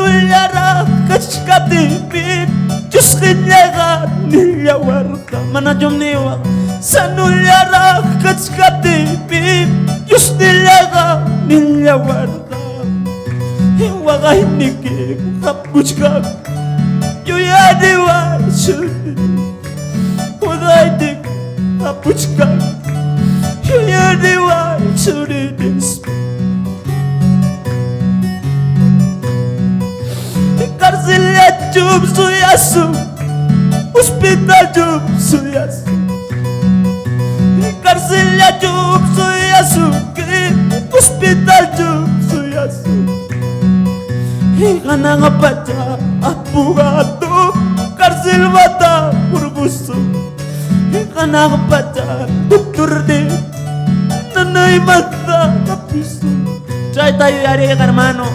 Sanulyara kachkatipin Diyos kinyaga nilawarka Manajom niwa Sanulyara kachkatipin Diyos nilawarka Hiwaga hiniki kapuchka Yuyadiwa shudi Wadaidik kapuchka Yuyadiwa shudi dis Karsilya jum suyasu Hospital jum suyasu Karsilya jum suyasu Hospital jum suyasu Hikana ngapata apugatu Karsil mata burbusu Hikana ngapata doktor de Nanay mata kapisu Try tayo yari hermano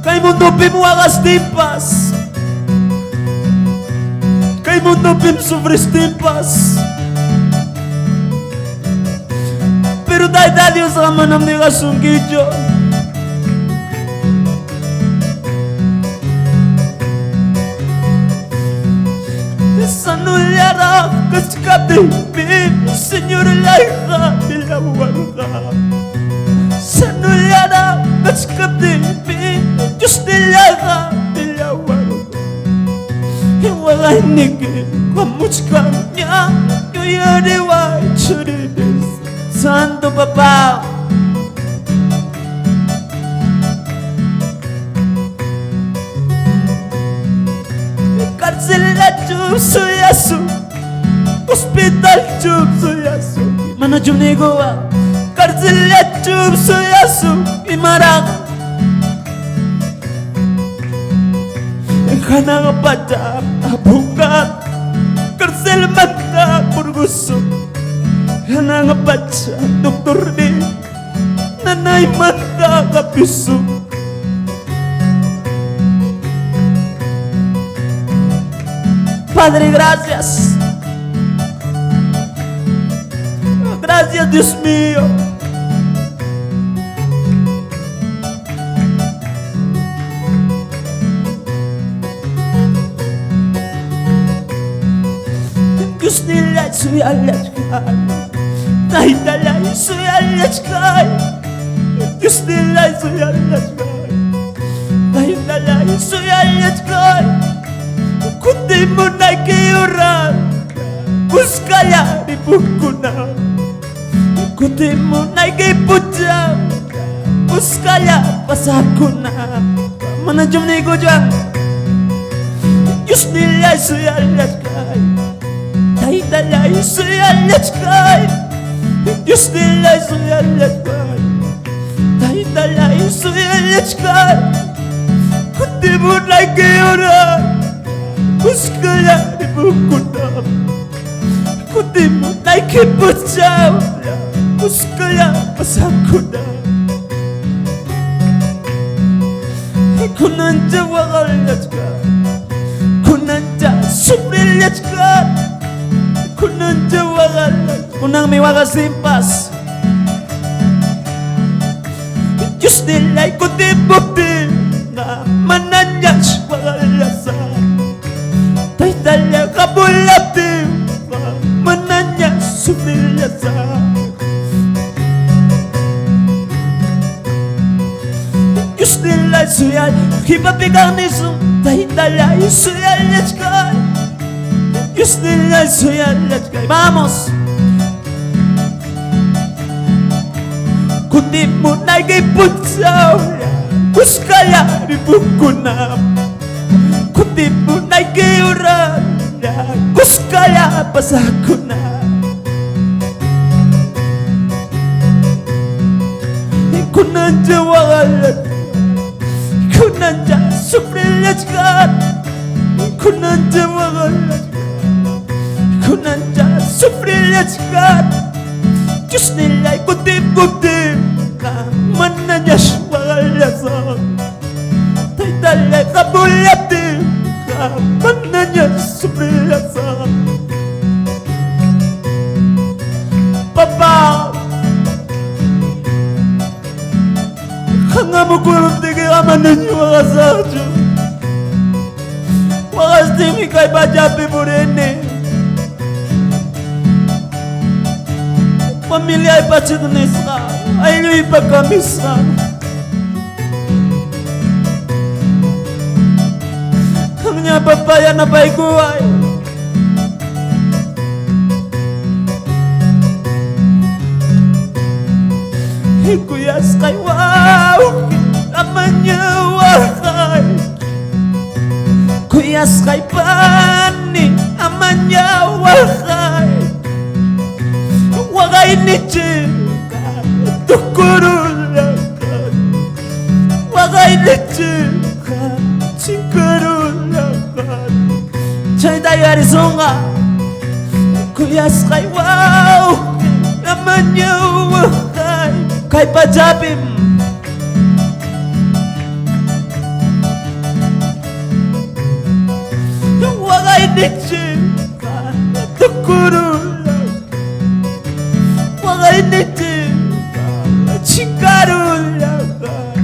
Kay mundo pim wagas timpas Kay mundo pim sufres timpas Pero dai Dios ama nam diga sungkijo Sanulyara kachkatipin Señor laiha dilawarga Sanulyara kachkatipin Diyos nilaga dilawarga Hiwaga hinigi kamuchka niya Yuyadiwa churides Santo Papa Cárcel la chub suyasu Hospital chub suyasu Mana chub nigoa Cárcel la chub suyasu Imaraga Hana pada abukat Cárcel mata burgusu Hana ngapaca doktor di Nanay mata kapisu Padre, gracias Gracias Dios mío Dios nilay suyalachkay Nahitalay suyalachkay Dios nilay suyalachkay Nahitalay suyalachkay Kundi mo na'y kiyuran Buskaya di bukuna Kundi mo na'y kipudyan Buskaya pasakuna Manajom ni ko dyan Diyos nilay suyalachkay Nahitalay suyalachkay Diyos nilay suyalachkay Nahitalay suyalachkay Kundi mo na'y kiyuran Buskaya di bukuna Kundi mo na'y kipudyan Buskaya pasakuna Kunanja wakalachka Kunanja sumrilachka Kunanja wakalachka Kunang may wakasimpas Diyos nila'y kuti-puti Na mananyas wakalasa Taytalya kabulati Mananyas sumrilasa Diyos nila'y suyal Hibabigang nisong Taytalya suyal lachkay Diyos nila'y suyal lachkay Vamos! Kundi mo na'y kiputsaw Buskaya di bukuna Kundi mo na'y kiyuran Buskaya pasakuna Kunanja wakalat Kunanja sumrilachkat Kunanja wakalat Kunanja sumrilachkat Diyos nila'y kutim-kutim Mananyas wakalasan Taytalya kabulatim Mananyas sumrilachkat Papa mukulub tiki amanenyu wakasajo. Wakastimi kay bajapi burene. Pamilya ipachidunisa, aylo ipakamisa. Hanya papaya na baiguay. Kuyas kay wow, amanya wakay. Kuyas kay pani, amanya wakay. Wakay ni chika, tukurulakan. Wakay ni chika, chikurulakan. Chay tayo arizonga. Kuyas kay wow, amanya wakay. Kay pajapim wakay nichika tukurulakan. Wakay nichika chikarulakan.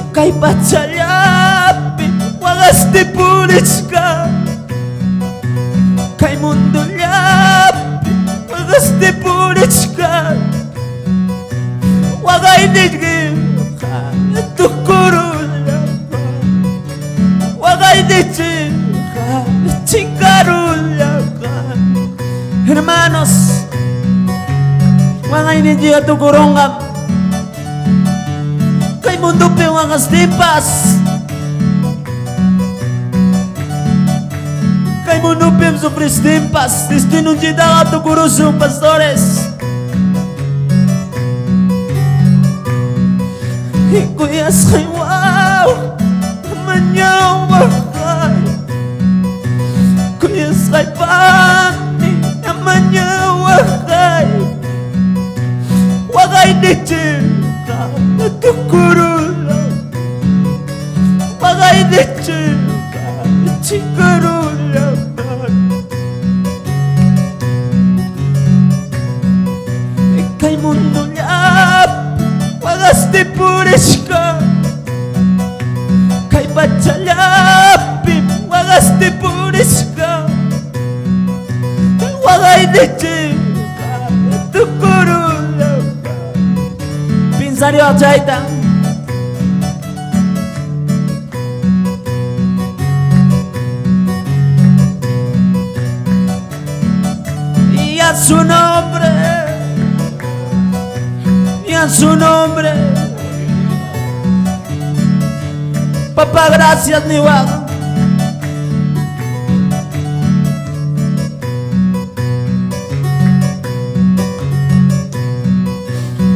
Kay pachayapim wagasti purichka. Kay mundo wagasti purichka. Wakay nichika tukurulakan. Wakay nichika chikarulakan. Hermanos, wakay nichika tukurungam. Kay mundo pe wagasti pas. Kay mundo pe sufristimpas. Destino chita tukurusum pastores. Kuyas kay wow, amanyaw wakay. Kuyas kay pani, amanyaw wakay. Wakay nichika tukurulakan. Wakay nichika chikarulakan. Kay mundo wagasti purishka. Kay pachayapim wagasti purishka. Wakay nichika tukurulakan. Pinsario achaita. Y a su nombre, y a su nombre. Papá, gracias, mi guapo.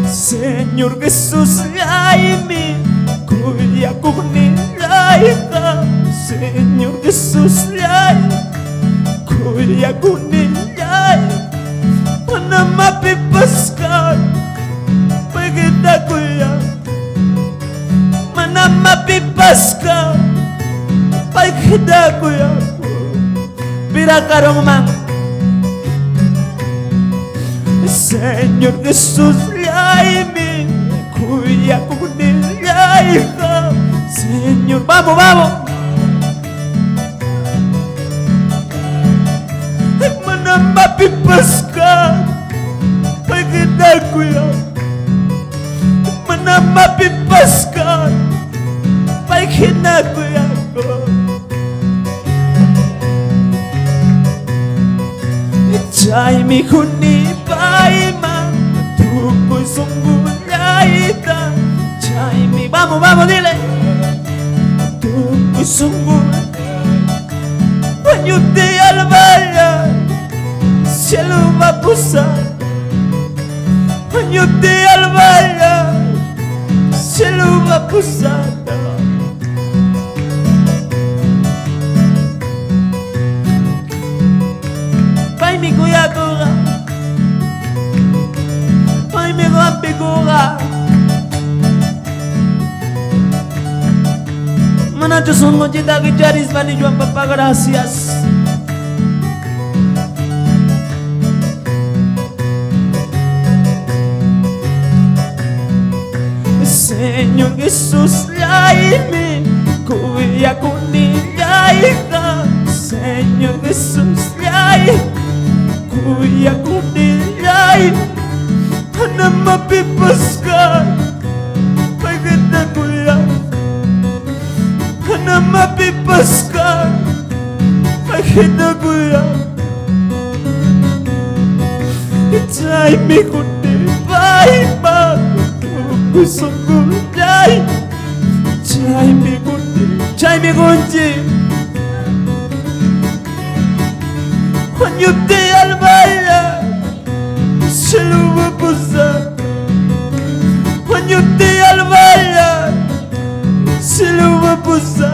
Señor Jesús, aymi, kuya kunilaiga. Señor Jesús, kuya kunilai. Panama pipaskan, pagita kuya. Manama pipaskan, pagita kuya. Pirakarong mang. Señor Jesús, aymi, kuya kunilaiga. Señor, vamos, vamos. Manama pipaskan, pagita kuya. Manama pipaskan, pagita kuya. Chay mi kuni paima, tukoy sunggulayita. Chay mi, vamos, vamos, dile. Tukoy sunggulayita. Panyuti albaya, cielo va a pusar. Panyuti albaya, cielo va a pusar. Pai mi kuya kuga, pai mi gampi kuga. Mana chusun mo chita ki charis bani juan papa, gracias. Señor Jesús laimi kuya kunilay ka Señor Jesús lay kuya kunilay na mapipas ka pagkita kuya na mapipas ka pagkita kuya Chay mi kundi bay ba gusto ko chay chay mi kundi Hanyuti albaya Siluwa pusa Hanyuti albaya Siluwa pusa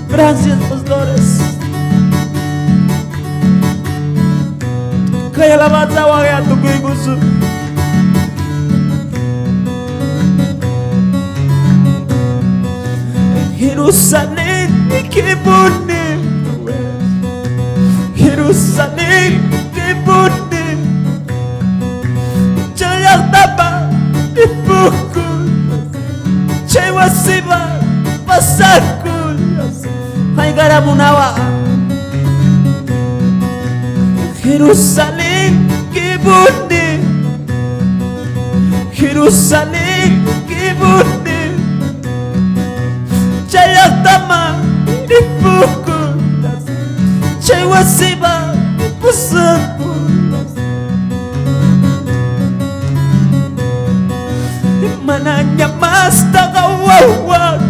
Gracias, pastores. Kaya lamat sa waya tukoy gusto. Jerusalem ikibuni, Jerusalem ikibuni. Jayak taba ipukul, cewa siba pasakul. Hay garamunawa Jerusalem kibuni Jerusalem kibuni Jayak tama dipukul Cewa siba pusakul Mananya mas tagawawag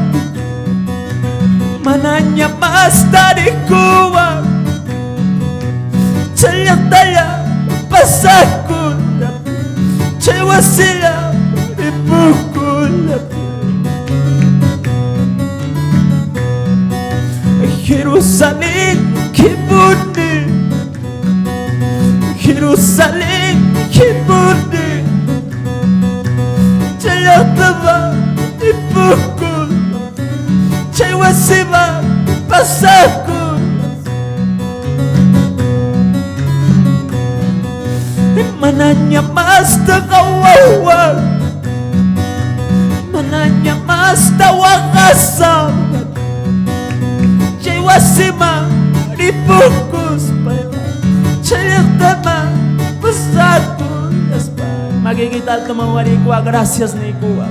Mananya mas dari kuwa Cayak daya pasakul Cewa sila dipukul Jerusalem kibuni Jerusalem kibuni Cayak daya dipukul Cewa siba pasakul Mananya mas tagawawag Mananya mas tawakasam Cewa siba dipukus Ceyak tama pasakul Magiging tal tumawari kuwa Gracias ni kuwa